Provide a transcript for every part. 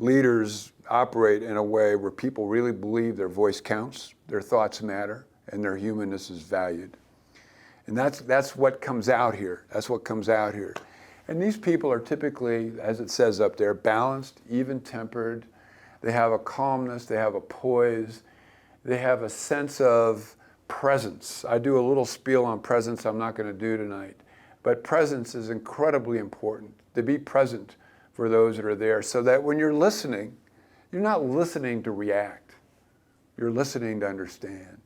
leaders operate in a way where people really believe their voice counts, their thoughts matter, and their humanness is valued. And that's what comes out here. That's what comes out here. And these people are typically, as it says up there, balanced, even-tempered. They have a calmness, they have a poise, they have a sense of presence. I do a little spiel on presence I'm not going to do tonight. But presence is incredibly important, to be present for those that are there, so that when you're listening, you're not listening to react. You're listening to understand.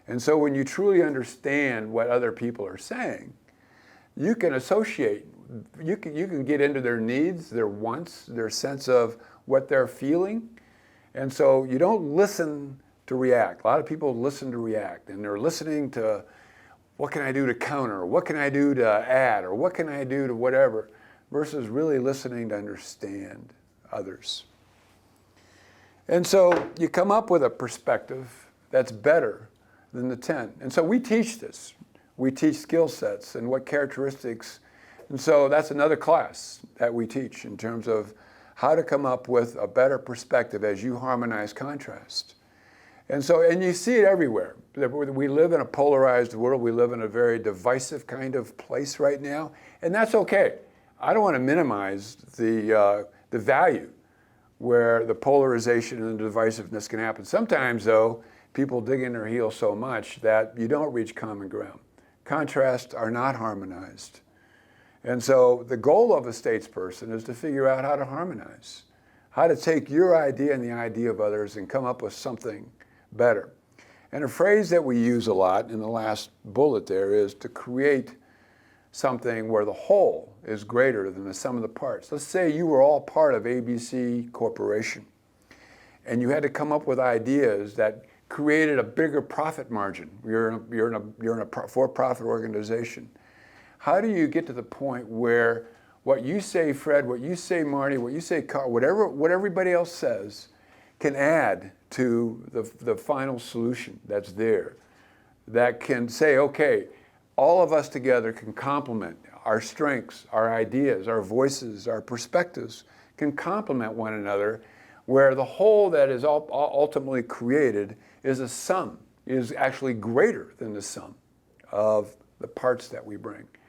And so when you truly understand what other people are saying, you can associate, you can get into their needs, their wants, their sense of what they're feeling. And so you don't listen to react. A lot of people listen to react, and they're listening to, what can I do to counter? What can I do to add? Or what can I do to whatever? Versus really listening to understand others. And so you come up with a perspective that's better than the 10. And so we teach this. We teach skill sets and what characteristics. And so that's another class that we teach in terms of how to come up with a better perspective as you harmonize contrast. And so, and you see it everywhere. We live in a polarized world. We live in a very divisive kind of place right now. And that's okay. I don't want to minimize the value where the polarization and the divisiveness can happen. Sometimes, though, people dig in their heels so much that you don't reach common ground. Contrasts are not harmonized. And so the goal of a statesperson is to figure out how to harmonize, how to take your idea and the idea of others and come up with something better. And a phrase that we use a lot in the last bullet there is to create something where the whole is greater than the sum of the parts. Let's say you were all part of ABC Corporation, and you had to come up with ideas that created a bigger profit margin. You're in a for-profit organization. How do you get to the point where what you say, Fred, what you say, Marty, what you say, Carl, what everybody else says can add to the final solution that's there, that can say, okay, all of us together can complement our strengths, our ideas, our voices, our perspectives, can complement one another, where the whole that is ultimately created is a sum, is actually greater than the sum of the parts that we bring.